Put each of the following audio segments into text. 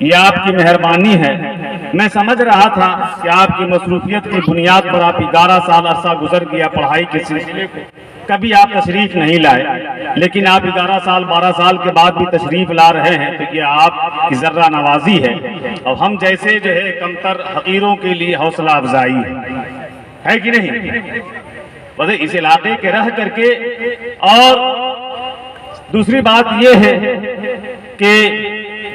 یہ آپ کی مہربانی ہے۔ میں سمجھ رہا تھا کہ آپ کی مصروفیت کی بنیاد پر آپ 11 سال عرصہ گزر گیا پڑھائی کے سلسلے کو، کبھی آپ تشریف نہیں لائے، لیکن آپ 11 سال 12 سال کے بعد بھی تشریف لا رہے ہیں تو یہ آپ کی ذرہ نوازی ہے، اور ہم جیسے جو ہے کمتر حقیروں کے لیے حوصلہ افزائی ہے کہ نہیں؟ بس اس علاقے کے رہ کر کے، اور دوسری بات یہ ہے کہ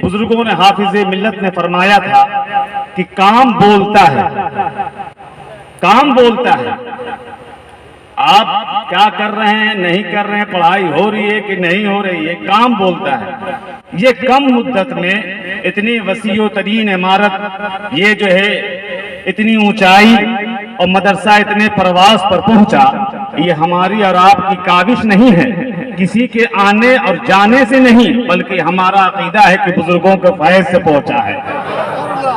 بزرگوں نے، حافظ ملت نے فرمایا تھا کہ کام بولتا ہے، کام بولتا ہے۔ آپ کیا کر رہے ہیں، نہیں کر رہے ہیں، پڑھائی ہو رہی ہے کہ نہیں ہو رہی ہے، کام بولتا ہے۔ یہ کم مدت میں اتنی وسیع و ترین عمارت، یہ جو ہے اتنی اونچائی، اور مدرسہ اتنے پرواز پر پہنچا، یہ ہماری اور آپ کی کاوش نہیں ہے، کسی کے آنے اور جانے سے نہیں، بلکہ ہمارا عقیدہ ہے کہ بزرگوں کے فیض سے پہنچا ہے،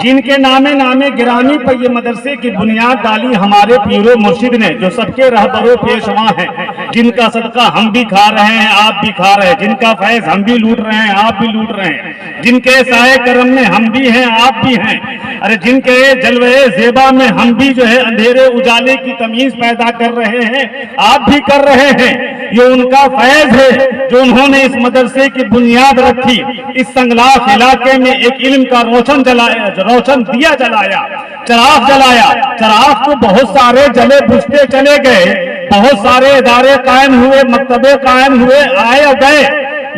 جن کے نامے گرامی پر یہ مدرسے کی بنیاد ڈالی ہمارے پیر و مرشد نے، جو سب کے رہبر و پیشوا ہیں، جن کا صدقہ ہم بھی کھا رہے ہیں، آپ بھی کھا رہے ہیں، جن کا فیض ہم بھی لوٹ رہے ہیں، آپ بھی لوٹ رہے ہیں، جن کے سائے کرم میں ہم بھی ہیں، آپ بھی ہیں، ارے جن کے جلوے زیبا میں ہم بھی جو ہے اندھیرے اجالے کی تمیز پیدا کر رہے ہیں، آپ بھی کر رہے ہیں۔ یہ ان کا فیض ہے جو انہوں نے اس مدرسے کی بنیاد رکھی، اس سنگلاخ علاقے میں ایک علم کا روشن دیا جلایا، چراغ جلایا۔ چراغ تو بہت سارے جلے بجھتے چلے گئے، بہت سارے ادارے قائم ہوئے، مکتبے قائم ہوئے، آئے اور گئے،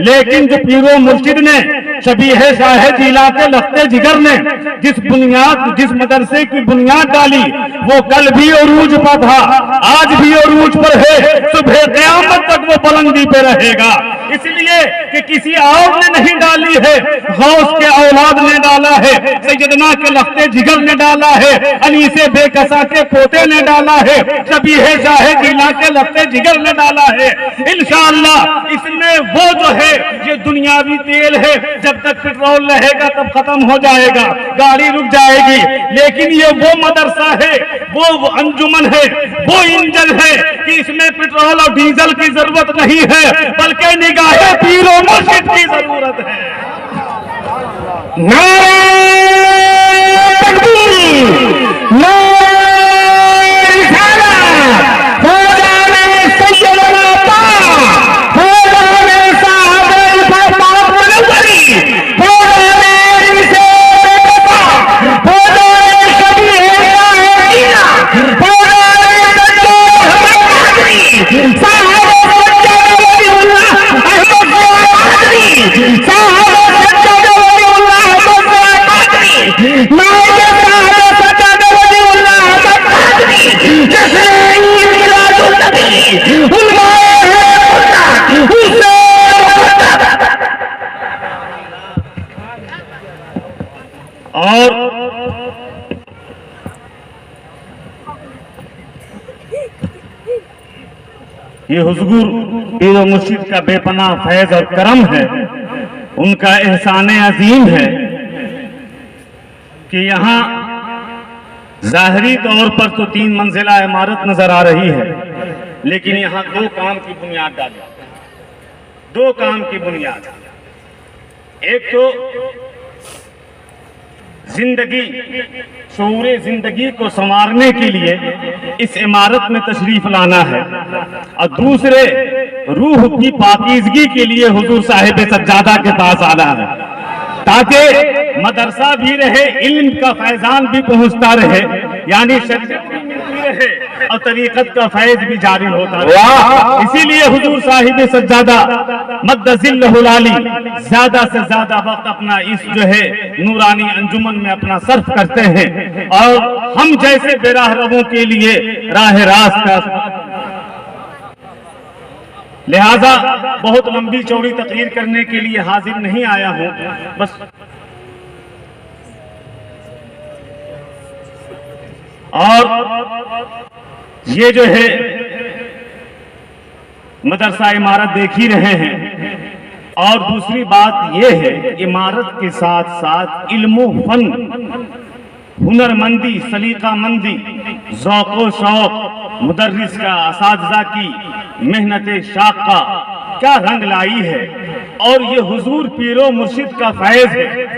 لیکن جو پیر و مرشد نے، شبیہ شاہ جیلا کے لختے جگر نے جس مدرسے کی بنیاد ڈالی، وہ کل بھی عروج پر تھا، آج بھی عروج پر ہے، صبح قیامت تک وہ بلندی پہ رہے گا، اس لیے کہ کسی اور نے نہیں ڈالی ہے، غوث کے اولاد نے ڈالا ہے، سیدنا کے لختے جگر نے ڈالا ہے، علی سے بے کسا کے پوتے نے ڈالا ہے، شبیہ شاہ جیلا کے لختے جگر نے ڈالا ہے۔ انشاءاللہ اس میں وہ جو ہے یہ دنیاوی تیل ہے، جب تک پیٹرول رہے گا تب ختم ہو جائے گا، گاڑی رک جائے گی، لیکن یہ وہ مدرسہ ہے، وہ انجمن ہے، وہ انجن ہے کہ اس میں پیٹرول اور ڈیزل کی ضرورت نہیں ہے، بلکہ نگاہ پیر و مرشد کی ضرورت ہے۔ نعرہ تکبیر، نعرہ رسالت، فوجان سیدنا پاک، فوجان صحابہ پاک منوری، فوجان رسالت پاک، فوجان شبیہ شاہ جیلا، فوجان سجاد احمد قادری، صاحب سجاد ولی اللہ احمد قادری، صاحب سجاد ولی اللہ احمد قادری، نائب صاحب سجاد ولی اللہ احمد قادری، جشن عید میلاد النبی، علماء حسین اور یہ حضور پیر و مرشد کا بے پناہ فیض اور کرم ہے، ان کا احسان عظیم ہے کہ یہاں ظاہری طور پر تو 3 منزلہ عمارت نظر آ رہی ہے، لیکن یہاں 2 کام کی بنیاد ڈالی، 2 کام کی بنیاد۔ ایک تو زندگی، شعور زندگی کو سنوارنے کے لیے اس عمارت میں تشریف لانا ہے، اور دوسرے روح کی پاکیزگی کے لیے حضور صاحب سجادہ کے پاس آنا ہے، تاکہ مدرسہ بھی رہے، علم کا فیضان بھی پہنچتا رہے، یعنی شریعت بھی ملتی رہے اور طریقت کا فیض بھی جاری ہوتا رہے۔ اسی لیے حضور صاحب سجادہ مد ظلہ العالی زیادہ سے زیادہ وقت اپنا اس جو ہے نورانی انجمن میں اپنا صرف کرتے ہیں، اور ہم جیسے بے راہ رووں کے لیے راہ راست کا، لہذا بہت لمبی چوڑی تقریر کرنے کے لیے حاضر نہیں آیا ہوں، بس اور یہ جو ہے مدرسہ عمارت دیکھ ہی رہے ہیں، اور دوسری بات یہ ہے کہ عمارت کے ساتھ ساتھ علم و فن، ہنر مندی، سلیقہ مندی، ذوق و شوق، مدرس کا، اساتذہ کی محنت شاقہ کیا رنگ لائی ہے، اور یہ حضور پیر و مرشد کا فیض ہے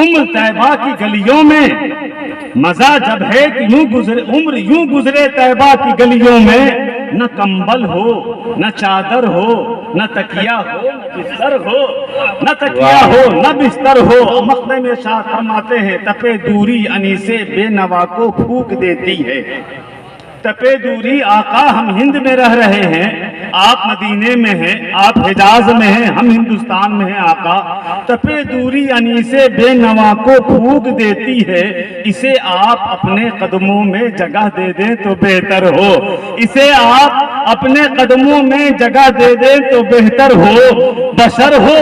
عمر طیبہ کی گلیوں میں مزہ جب ہے کہ عمر یوں گزرے طیبہ کی گلیوں میں، نہ کمبل ہو نہ چادر ہو نہ تکیہ ہو نہ بستر ہو، نہ تکیہ ہو نہ بستر ہو۔ مقدمے میں شاہ فرماتے ہیں تپے دوری انیسے بے نوا کو پھونک دیتی ہے۔ تپے دوری آقا ہم ہند میں رہ رہے ہیں، آپ مدینے میں ہیں، آپ حجاز میں ہیں، ہم ہندوستان میں ہیں آقا۔ تپے دوری انیسے بے نوا کو پھونک دیتی ہے، اسے آپ اپنے قدموں میں جگہ دے دیں تو بہتر ہو، اسے آپ اپنے قدموں میں جگہ دے دیں تو بہتر ہو۔ بشر ہو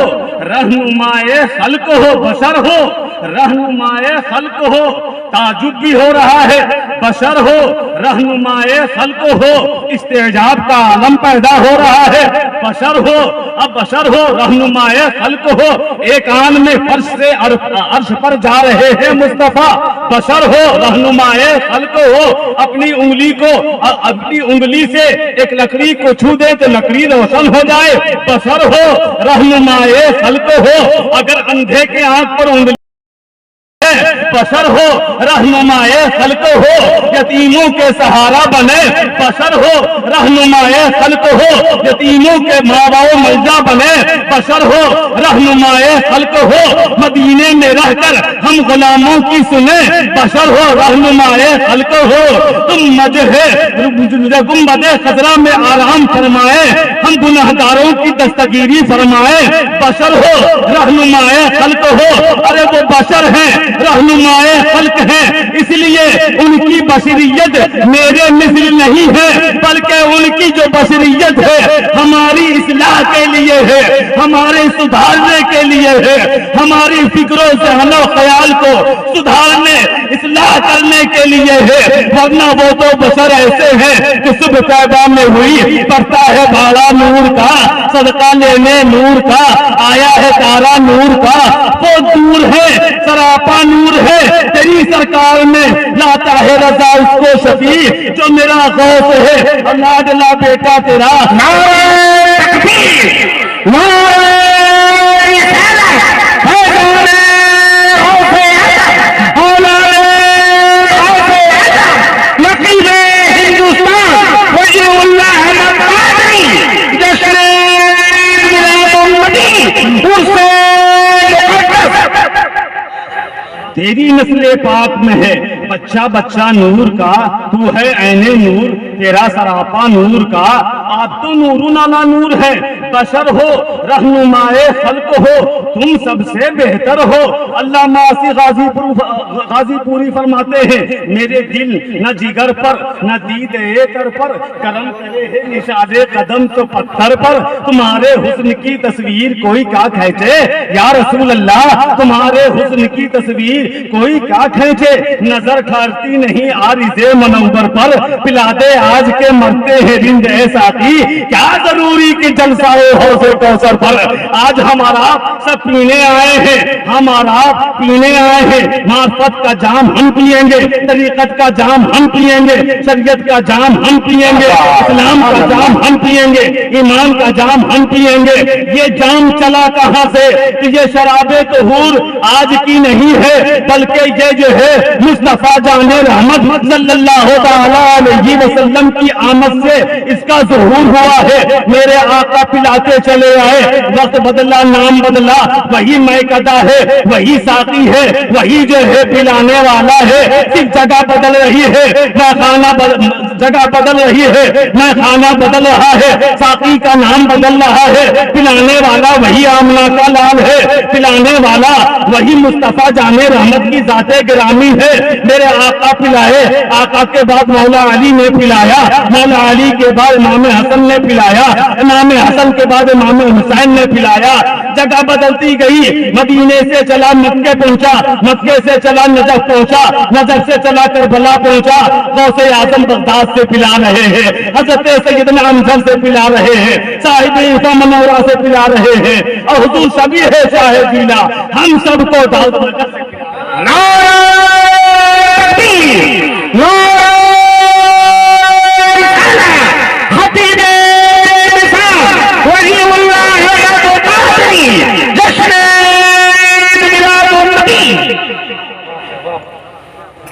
رہنمائے خلق ہو، بشر ہو رہنمائے خلق ہو، تعجب بھی ہو رہا ہے۔ بشر ہو رہنمائے خلق ہو، استعجاب کا عالم پیدا ہو رہا ہے۔ بشر ہو اب بشر ہو رہنمائے خلق ہو، ایک آن میں فرش سے عرش پر جا رہے ہیں مصطفیٰ۔ بشر ہو رہنمائے خلق ہو، اپنی انگلی سے ایک لکڑی کو چھو دے تو لکڑی روشن ہو جائے۔ بشر ہو رہنمائے خلق ہو، اگر اندھے کے آنکھ پر انگلی بشر ہو رہنمائے خلق ہو، یتیموں کے سہارا بنے۔ بشر ہو رہنمائے خلق ہو، یتیموں کے ماں باپ ملجا بنے۔ بشر ہو رہنمائے خلق ہو، مدینے میں رہ کر ہم غلاموں کی سنیں۔ بشر ہو رہنمائے خلق ہو، تم گنبد خضرا میں آرام فرمائے، ہم گنہگاروں کی دستگیری فرمائے۔ بشر ہو رہنمائے خلق ہو، ارے وہ بشر ہیں رہنمائے خلق ہیں، اس لیے ان کی بشریت میرے مثل نہیں ہے، بلکہ ان کی جو بشریت ہے ہماری اصلاح کے لیے ہے، ہمارے سدھارنے کے لیے ہے، ہماری فکر و ذہن و خیال کو سدھارنے اصلاح کرنے کے لیے ہے۔ ورنہ وہ تو بشر ایسے ہیں کہ صبح طیبہ میں ہوئی پڑتا ہے بھاڑا نور کا، صدقہ لینے نور کا، آیا ہے تارا نور کا، وہ دور ہے سراپا نور ہے تیری سرکار میں، لاتا ہے رضا اس کو شفیع جو میرا غوث ہے، لاڈلا بیٹا تیرا۔ نعرہ تکبیر، نعرہ رسالت، حیدر غوث اعظم، اولاد غوث اعظم، نقیب ہندوستان ولی اللہ احمد قادری، جشن میلاد النبی عرس مقدس۔ تیری نسل پاک میں ہے بچہ بچہ نور کا، تو ہے عین نور تیرا سراپا نور کا، آپ تو نور نالا نور ہے۔ بشر ہو رہنمائے خلق ہو، تم سب سے بہتر ہو۔ علامہ غازی پوری فرماتے ہیں میرے دل نہ جگر پر نہ دید تر پر، کرم کرے ہے نشاد قدم تو پتھر پر، تمہارے حسن کی تصویر کوئی کیا کھینچے یا رسول اللہ، تمہارے حسن کی تصویر کوئی کیا کھینچے، نظر ٹھہرتی نہیں عارض منور پر، پلا دے آج کے مرتے ہیں رند اے ساقی، کیا ضروری کہ جلسہ حوض کوثر پر۔ آج ہمارا سب پینے آئے ہیں، ہمارا پینے آئے ہیں، معرفت کا جام ہم پیئیں گے، طریقت کا جام ہم پیئیں گے، شریعت کا جام ہم پیئیں گے، اسلام کا جام ہم پیئیں گے، ایمان کا جام ہم پیئیں گے۔ یہ جام چلا کہاں سے کہ یہ شراب طہور آج کی نہیں ہے، بلکہ یہ جو ہے مصطفیٰ جان رحمت صلی اللہ علیہ وسلم کی آمد سے اس کا ظہور ہوا ہے۔ میرے آقا پلاتے چلے آئے، وقت بدلا نام بدلا، وہی میکدہ ہے، وہی ساقی ہے، وہی جو ہے پلانے والا ہے، صرف جگہ بدل رہی ہے، جگہ بدل رہی ہے، میں خانہ بدل رہا ہے، ساقی کا نام بدل رہا ہے، پلانے والا وہی آمنہ کا لال ہے، پلانے والا وہی مصطفیٰ جان رحمت کی ذات گرامی ہے۔ میرے آقا پلائے، آقا کے بعد مولا علی نے پلایا، مولا علی کے بعد امام حسن نے پلایا، امام حسن کے بعد امام حسین نے پلایا۔ جگہ بدلتی گئی، مدینے سے چلا مکے پہنچا، مکے سے چلا نجف پہنچا، نجف سے چلا کربلا پہنچا، غوث اعظم بغداد سے پلا رہے ہیں، حضرت سیدنا امجد سے پلا رہے ہیں، صاحب عیسیٰ منورہ سے پلا رہے ہیں، اور حضور سبھی ہے شاہد جیلا، ہم سب کو دعوت سے پلا۔ نعرہ تکبیر، نعرہ رسالت، خطیب نثار ولی اللہ احمد قادری، جشن میلاد النبی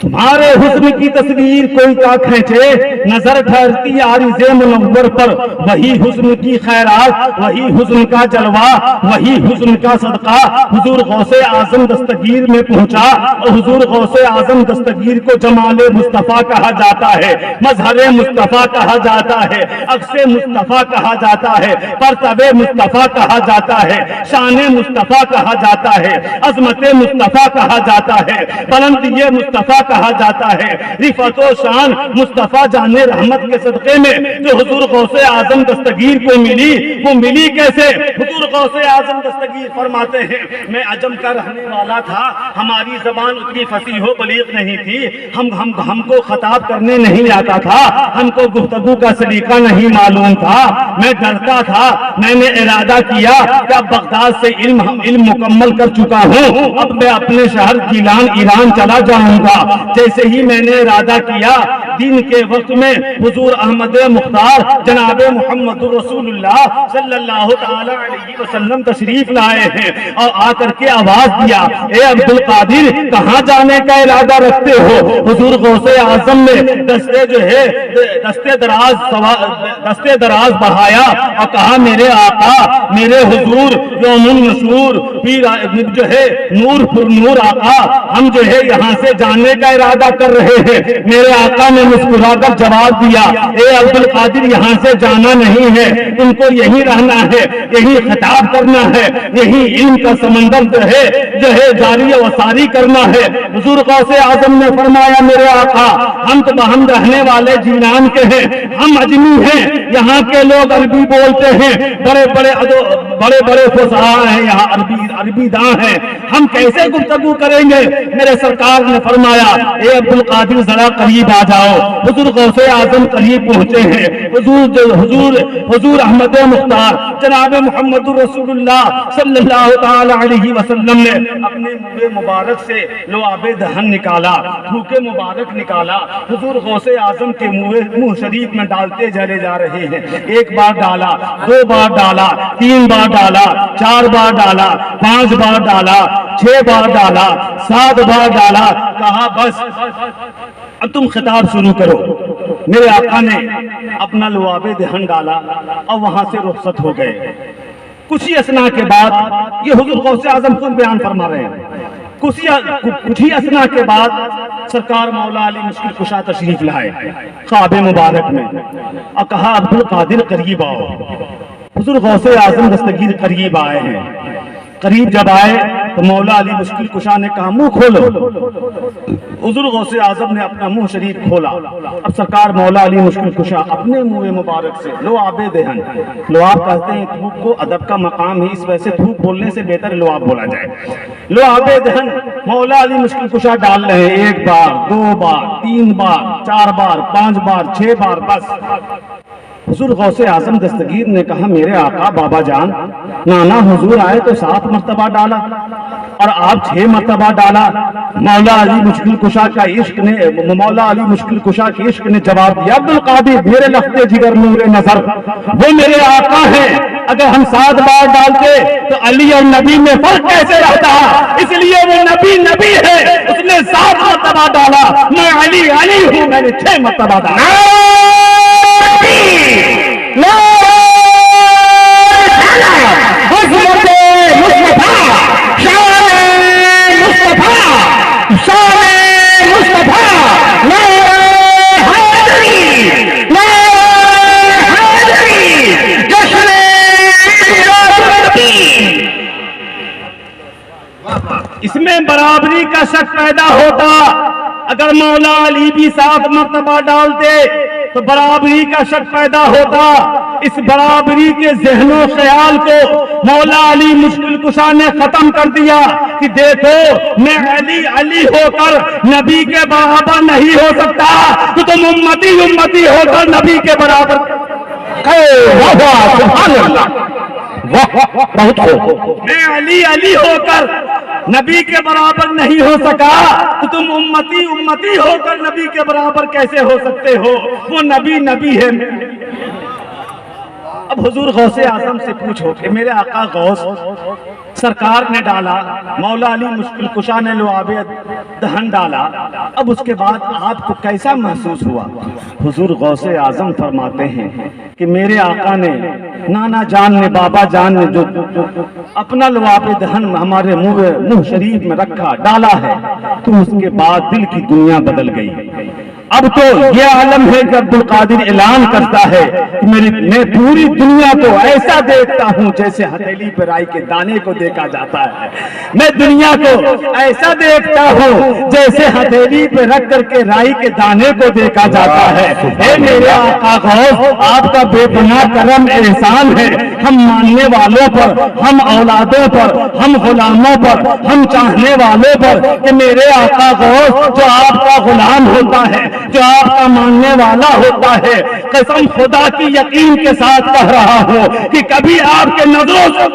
تمہارے حسن کی تصویر کوئی کا کھینچے، نظر ٹھہرتی عارض منور پر، وہی حسن کی خیرات، وہی حسن کا جلوہ، وہی حسن کا صدقہ حضور غوث اعظم دستگیر میں پہنچا۔ اور حضور غوث اعظم دستگیر کو جمال مصطفیٰ کہا جاتا ہے، مظہر مصطفیٰ کہا جاتا ہے، عکس مصطفیٰ کہا جاتا ہے، پرتو مصطفیٰ کہا جاتا ہے، شان مصطفیٰ کہا جاتا ہے، عظمت مصطفیٰ کہا جاتا ہے، بلندی مصطفیٰ کہا جاتا ہے۔ رفعت و شان مصطفیٰ جان رحمت کے صدقے میں جو حضور غوث اعظم دستگیر کو ملی، وہ ملی کیسے؟ حضور غوث اعظم دستگیر فرماتے ہیں میں عجم کا رہنے والا تھا، ہماری زبان اتنی فصیح و بلیغ نہیں تھی، ہم کو خطاب کرنے نہیں آتا تھا، ہم کو گفتگو کا سلیقہ نہیں معلوم تھا، میں ڈرتا تھا، میں نے ارادہ کیا کہ اب بغداد سے علم مکمل کر چکا ہوں، اب میں اپنے شہر گیلان ایران چلا جاؤں گا۔ جیسے ہی میں نے ارادہ کیا، دن کے وقت میں حضور احمد مختار جناب محمد رسول اللہ صلی اللہ تعالی علیہ وسلم تشریف لائے ہیں، اور آ کر کے آواز دیا اے عبد القادر کہاں جانے کا ارادہ رکھتے ہو؟ حضور غوث اعظم نے دستے دراز بڑھایا اور کہا میرے آقا، میرے حضور یوم النشور جو ہے نور پر نور آقا، ہم جو ہے یہاں سے جانے کا ارادہ کر رہے ہیں۔ میرے آقا نے مسکرا کر جواب دیا اے عبد القادر یہاں سے جانا نہیں ہے، تم کو یہی رہنا ہے، یہی خطاب کرنا ہے، یہی علم کا سمندر جو ہے جاری و ساری کرنا ہے۔ حضور غوث اعظم نے فرمایا میرے آقا ہم رہنے والے جیلان کے ہیں، ہم اجمی ہیں، یہاں کے لوگ عربی بولتے ہیں، بڑے بڑے فصحاء ہیں، یہاں عربی داں ہیں، ہم کیسے گفتگو کریں گے؟ میرے سرکار نے فرمایا اے عبد القادر ذرا قریب آ جاؤ۔ حضور غوث اعظم قریب پہنچے ہیں، حضور احمد مختار جناب محمد رسول اللہ صلی اللہ تعالی علیہ وسلم نے اپنے منہ مبارک سے لعاب دہن نکالا، تھوک مبارک نکالا، حضور غوث اعظم کے منہ شریف میں ڈالتے چلے جا رہے ہیں۔ ایک بار ڈالا، دو بار ڈالا، تین بار ڈالا، چار بار ڈالا، 5 بار ڈالا، 6 بار ڈالا، 7 بار ڈالا، کہا بس اب تم خطاب شروع کرو۔ میرے آقا نے اپنا لعاب دہن ڈالا اور وہاں سے رخصت ہو گئے۔ کچھ ہی اسنا کے بعد، یہ حضور غوث اعظم خود بیان فرما رہے ہیں، کچھ ہی اسنا کے بعد سرکار مولا علی مشکل کشا تشریف لائے خواب مبارک میں اور کہا عبد القادر قریب آؤ۔ حضور غوث اعظم دستگیر قریب آئے ہیں۔ قریب جب آئے تو مولا علی مشکل کشا نے کہا منہ کھولو۔ حضور غوث اعظم نے اپنا منہ شریف کھولا۔ اب سرکار مولا علی مشکل کشا اپنے منہ مبارک سے لعاب دہن، لعاب کہتے ہیں تھوک کو، ادب کا مقام ہے، اس وجہ سے تھوک بولنے سے بہتر لعاب بولا جائے۔ لعاب دہن مولا علی مشکل کشا ڈال رہے ہیں، 1 بار، 2 بار، 3 بار، 4 بار، 5 بار، 6 بار، بس۔ حضور غوث اعظم دستگیر نے کہا میرے آقا بابا جان، نانا حضور آئے تو 7 مرتبہ ڈالا اور آپ 6 مرتبہ ڈالا۔ مولا علی مشکل کشا کے عشق نے جواب دیا عبد القادر میرے لخت جگر نور نظر، وہ میرے آقا ہیں، اگر ہم 7 بار ڈالتے تو علی اور نبی میں فرق کیسے رہتا؟ اس لیے وہ نبی ہے، اس نے 7 مرتبہ ڈالا، میں علی ہوں، میں نے 6 مرتبہ ڈالا۔ اس میں برابری کا شک پیدا ہوتا، اگر مولا علی بھی 7 مرتبہ ڈالتے تو برابری کا شک پیدا ہوتا۔ اس برابری کے ذہن و خیال کو مولا علی مشکل کشا نے ختم کر دیا کہ دیکھو میں علی ہو کر نبی کے برابر نہیں ہو سکتا، تو تم امتی ہو کر نبی کے برابر۔ سبحان اللہ، بہت میں علی ہو کر نبی کے برابر نہیں ہو سکا، تو تم امتی ہو کر نبی کے برابر کیسے ہو سکتے ہو؟ وہ نبی ہے۔ اب حضور غوث اعظم سے پوچھو کہ میرے آقا غوث سرکار نے ڈالا، مولا علی مشکل کشا نے لعاب دہن ڈالا، اب اس کے بعد آپ کو کیسا محسوس ہوا؟ حضور غوث اعظم فرماتے ہیں کہ میرے آقا نے، نانا جان نے، بابا جان نے جو اپنا لعاب دہن ہمارے منہ شریف میں رکھا، ڈالا ہے، تو اس کے بعد دل کی دنیا بدل گئی۔ اب تو یہ عالم ہے کہ عبد القادر اعلان کرتا ہے کہ میں پوری دنیا کو ایسا دیکھتا ہوں جیسے ہتھیلی پہ رائی کے دانے کو دیکھا جاتا ہے، میں دنیا کو ایسا دیکھتا ہوں جیسے ہتھیلی پہ رکھ کر کے رائی کے دانے کو دیکھا جاتا ہے۔ اے میرے آقا غوث، آپ کا بے پناہ کرم احسان ہے ہم ماننے والوں پر، ہم اولادوں پر، ہم غلاموں پر، ہم چاہنے والوں پر، کہ میرے آقا غوث جو آپ کا غلام ہوتا ہے، جو آپ کا ماننے والا ہوتا ہے، قسم خدا کی یقین کے ساتھ کہہ رہا ہوں کہ کبھی آپ کے نظروں سے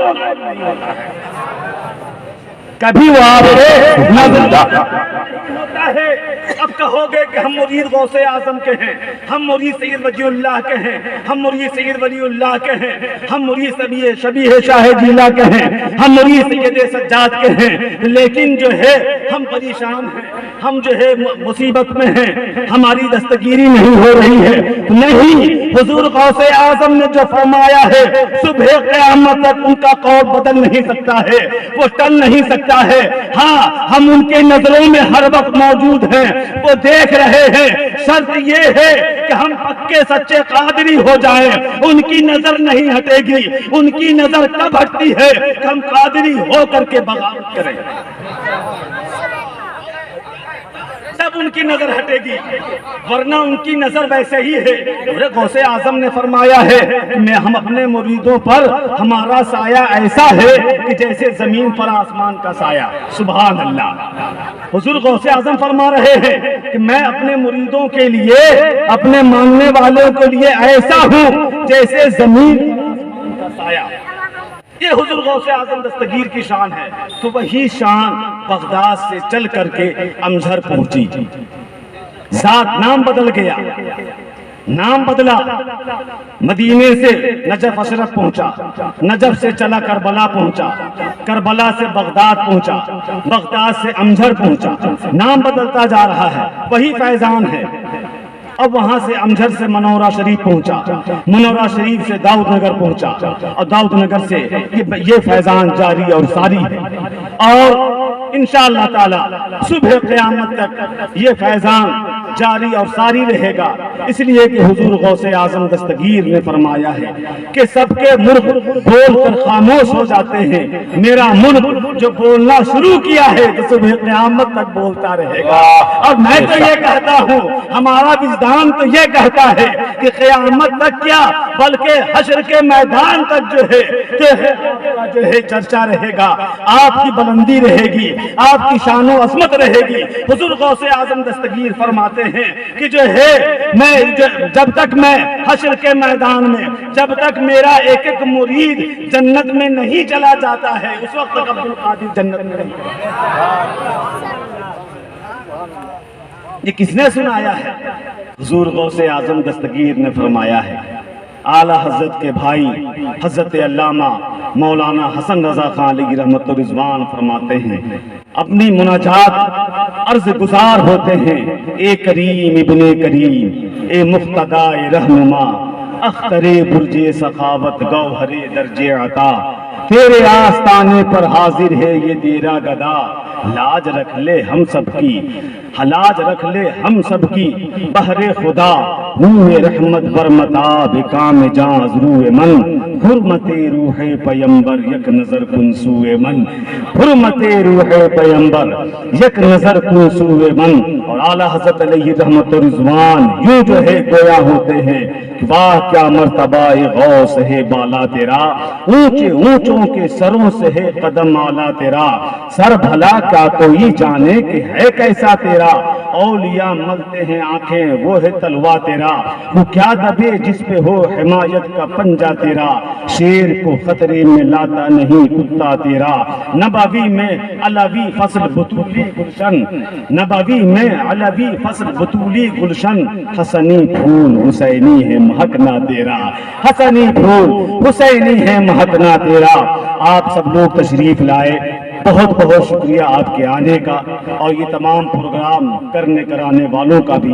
کبھی وہ آپ کے نظر ہوتا ہے۔ اب کہو گے کہ ہم مرید غوث اعظم کے ہیں، ہم مرید سید ولی اللہ کے ہیں، ہم مرید سید ولی اللہ کے ہیں، ہم مرید شبیہ شاہ جیلہ کے ہیں، ہم مرید سید سجاد کے ہیں، لیکن جو ہے ہم پریشان ہیں، ہم جو ہے مصیبت میں ہیں، ہماری دستگیری نہیں ہو رہی ہے۔ نہیں، حضور غوث اعظم نے جو فرمایا ہے صبح قیامت تک ان کا قول بدل نہیں سکتا ہے، وہ ٹل نہیں سکتا ہے۔ ہاں، ہم ان کے نظروں میں ہر وقت موجود ہیں، وہ دیکھ رہے ہیں۔ شرط یہ ہے کہ ہم پکے سچے قادری ہو جائیں، ان کی نظر نہیں ہٹے گی۔ ان کی نظر کب ہٹتی ہے کہ ہم قادری ہو کر کے بغاوت کریں، تب ان کی نظر ہٹے گی، ورنہ ان کی نظر ویسے ہی ہے۔ غوث اعظم نے فرمایا ہے کہ ہم اپنے مریدوں پر ہمارا سایہ ایسا ہے کہ جیسے زمین پر آسمان کا سایہ۔ سبحان اللہ۔ حضور غوث اعظم فرما رہے ہیں کہ میں اپنے مریدوں کے لیے، اپنے ماننے والوں کے لیے ایسا ہوں جیسے زمین کا سایہ۔ یہ حضور غوث اعظم دستگیر کی شان ہے۔ تو وہی شان بغداد سے چل کر کے امجھر پہنچی، ذات نام بدل گیا، نام بدلا، مدینے سے نجف اشرف پہنچا، نجف سے چلا کربلا پہنچا، کربلا سے بغداد پہنچا، بغداد سے امجھر پہنچا، نام بدلتا جا رہا ہے، وہی فیضان ہے۔ اب وہاں سے امجھر سے منورہ شریف پہنچا، منورہ شریف سے داؤد نگر پہنچا، اور داؤد نگر سے یہ فیضان جاری اور ساری ہے، اور انشاءاللہ تعالی صبح قیامت تک یہ فیضان جاری اور ساری رہے گا۔ اس لیے کہ حضور غوث اعظم دستگیر نے فرمایا ہے کہ سب کے ملک بول کر خاموش ہو جاتے ہیں، میرا ملک جو بولنا شروع کیا ہے تو صبح قیامت تک بولتا رہے گا۔ اور میں تو یہ کہتا ہوں، ہمارا وجدان تو یہ کہتا ہے کہ قیامت تک کیا بلکہ حشر کے میدان تک جو ہے چرچا رہے گا، آپ کی بلندی رہے گی، آپ کی شان و عظمت رہے گی۔ حضور غوث اعظم دستگیر فرماتے ہیں کہ جو ہے میں جب تک میں حشر کے میدان میں، جب تک میرا ایک ایک مرید جنت میں نہیں چلا جاتا ہے، اس وقت تک عبد القادر جنت میں نہیں۔ یہ کس نے سنایا ہے؟ حضور غوث اعظم دستگیر نے فرمایا ہے۔ اعلیٰ حضرت کے بھائی حضرت علامہ مولانا حسن رضا خان علیہ رحمت و رضوان فرماتے ہیں، اپنی مناجات عرض گزار ہوتے ہیں، اے کریم ابن کریم، اے مقتداء رہنما، اختر برج سخاوت گوہر درج عطا، تیرے آستانے پر حاضر ہے یہ دیرا گدا، لاج رکھ لے ہم سب کی، لاج رکھ لے ہم سب کی، بہر خدا روح رحمت برمتا بکام جان از روح من، حرمت روح پیمبر یک نظر کن سوئے من، حرمت روح پیمبر یک نظر کن سوئے من۔ اور اعلیٰ حضرت علیہ رحمت و رضوان یوں جو ہے گویا ہوتے ہیں، واہ کیا مرتبہ غوث ہے بالا تیرا، اونچے اونچوں کے سروں سے ہے قدم اعلیٰ تیرا، سر بھلا کیا کوئی جانے کہ ہے کیسا تیرا، اولیاء ملتے ہیں آنکھیں وہ ہے تلوا تیرا، وہ کیا دبے جس پہ ہو حمایت کا پنجہ تیرا، شیر کو خطرے میں لاتا نہیں کتا تیرا، نبوی میں علوی فصل بطولی گلشن، نبوی میں علوی فصل بطولی گلشن، حسنی پھول حسینی ہے مہکنا تیرا، حسنی پھول حسینی ہے مہکنا تیرا۔ آپ سب لوگ تشریف لائے، بہت بہت شکریہ آپ کے آنے کا، اور یہ تمام پروگرام کرنے کرانے والوں کا بھی،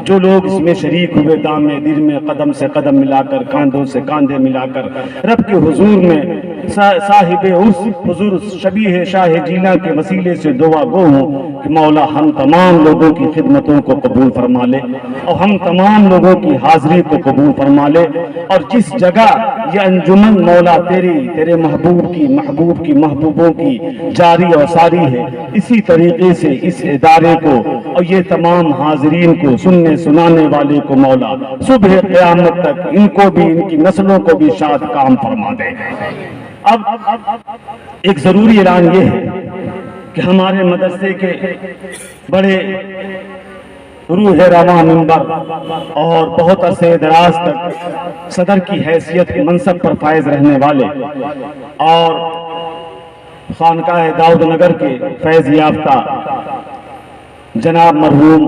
جو لوگ اس میں شریک ہوئے، دام میں دل میں قدم سے قدم ملا کر، کاندھوں سے کاندھے ملا کر رب کے حضور میں صاحب عرس حضور شبیہ شاہ جینا کے وسیلے سے دعا گو ہوں کہ مولا ہم تمام لوگوں کی خدمتوں کو قبول فرما لے، اور ہم تمام لوگوں کی حاضری کو قبول فرما لے، اور جس جگہ یہ انجمن مولا تیرے محبوب کی محبوبوں کی جاری اور ساری ہے، اسی طریقے سے اس ادارے کو اور یہ تمام حاضرین کو، سننے سنانے والے کو مولا صبح قیامت تک ان کو بھی، ان کی نسلوں کو بھی شاد کام فرما دے۔ اب ایک ضروری اعلان یہ ہے کہ ہمارے مدرسے کے بڑے روح رواں ممبر اور بہت عرصے دراز تک صدر کی حیثیت منصب پر فائز رہنے والے اور خانقاہ داؤد نگر کے فیض یافتہ جناب مرحوم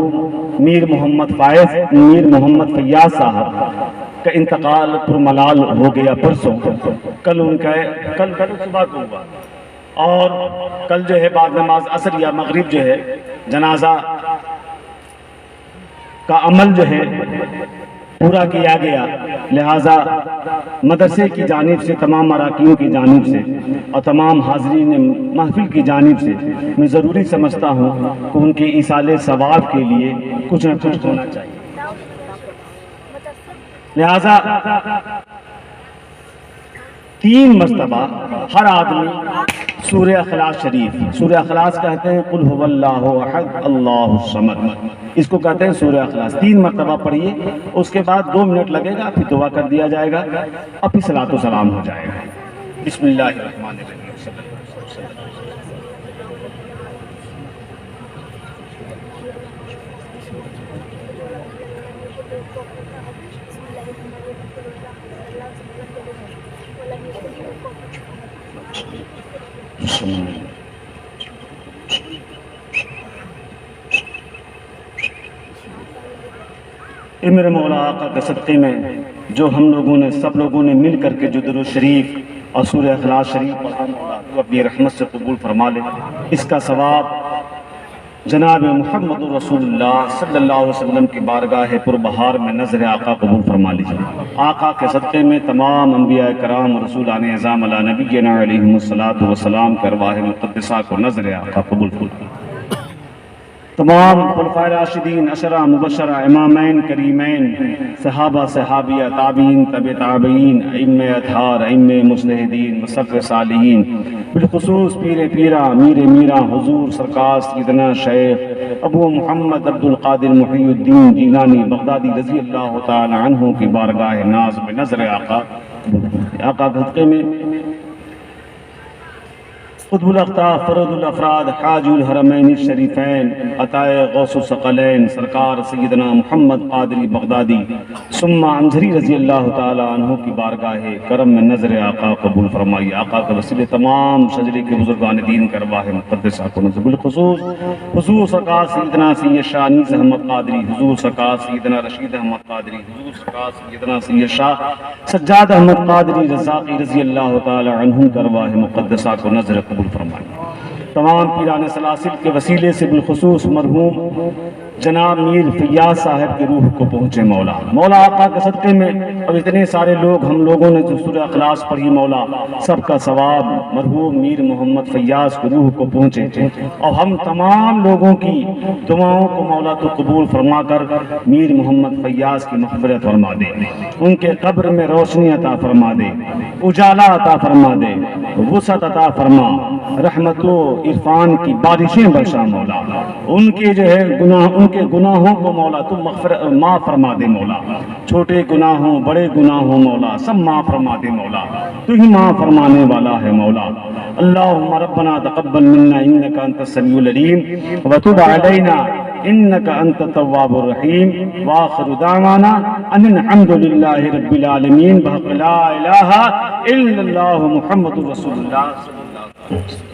میر محمد فیاض صاحب کا انتقال پرملال ہو گیا پرسوں۔ کل صبح کو ہوا، اور کل جو ہے بعد نماز عصر یا مغرب جو ہے جنازہ کا عمل جو ہے پورا کیا گیا، لہذا مدرسے کی جانب سے، تمام اراکین کی جانب سے اور تمام حاضرین محفل کی جانب سے میں ضروری سمجھتا ہوں کہ ان کے ایصال ثواب کے لیے کچھ نہ کچھ ہونا چاہیے۔ لہذا 3 مرتبہ ہر آدمی سورہ اخلاص شریف، سورہ اخلاص کہتے ہیں قل هو اللہ احد اللہ الصمد، اس کو کہتے ہیں سورہ اخلاص، 3 مرتبہ پڑھیے، اس کے بعد 2 منٹ لگے گا، پھر دعا کر دیا جائے گا، اور پھر صلاۃ و سلام ہو جائے گا۔ بسم اللہ الرحمن الرحیم۔ اے میرے مولا آقا کے صدقے میں جو ہم لوگوں نے، سب لوگوں نے مل کر کے جو درود شریف اور سورہ اخلاص شریف پڑھا، مولا تو اپنی رحمت سے قبول فرما لے۔ اس کا ثواب جناب محمد رسول اللہ صلی اللہ علیہ وسلم کی بارگاہ پربہار میں نظر آقا قبول فرما لیجیے۔ آقا کے صدقے میں تمام انبیاء کرام اور رسولان اعظام علی نبینا علیہم الصلاۃ والسلام کے ارواح مقدسہ کو نظر آقا قبول فرما۔ تمام خلفائے راشدین، عشرہ مبشرہ، امامین کریمین، صحابہ صحابیہ، تابعین طبع تابعین، ائمہ اطہار، ائمہ مجتہدین، مصطفی صالحین، بالخصوص پیر پیرا میر میرا حضور سرکار سیدنا شیخ ابو محمد عبد القادر محی الدین جیلانی بغدادی رضی اللہ تعالی عنہ کی بارگاہ ناز میں نظر آقا کے صدقے میں قطب الاقطاب فرد الافراد حاج الحرمین الشریفین عطائے غوث الثقلین سرکار سیدنا محمد قادری بغدادی ثم انصری رضی اللہ تعالی عنہ کی بارگاہ کرم میں نظر آقا قبول فرمائی۔ آقا کے وسیلے تمام شجرے کے بزرگان دین کے ارواح مقدسہ کو نظر، بالخصوص حضور سرکار سیدنا سید شاہ انیس احمد قادری، حضور سرکار سیدنا رشید احمد قادری، حضور سرکار سیدنا سید شاہ سجاد احمد قادری رزاقی رضی اللہ تعالی عنہ کے ارواح مقدسہ کو نظر قبول فرمائے۔ تمام پیران سلاسل کے وسیلے سے بالخصوص مرحوم جناب میر فیاض صاحب کی روح کو پہنچے مولا۔ مولا آقا کے صدقے میں اب اتنے سارے لوگ ہم لوگوں نے جو سورہ اخلاص پڑھی مولا، سب کا ثواب مرحوم میر محمد فیاض کی روح کو پہنچے، اور ہم تمام لوگوں کی دعاؤں کو مولا تو قبول فرما کر میر محمد فیاض کی مغفرت فرما دے، ان کے قبر میں روشنی عطا فرما دے، اجالا عطا فرما دے، وسعت عطا فرما، رحمت و عرفان کی بارشیں برسا مولا، ان کے جو ہے ان کے گناہوں کو مولا تم معاف فرما دے مولا، چھوٹے گناہوں بڑے گناہوں مولا سب معاف فرما دے مولا، تو ہی معاف فرمانے والا ہے مولا۔ اللہم ربنا تقبل منا انک انت السمیع العلیم وتب علینا انک انت التواب الرحیم وآخر دعوانا ان الحمد للہ رب العالمین بحق لا الہ الا اللہ محمد رسول اللہ صلی اللہ علیہ وسلم۔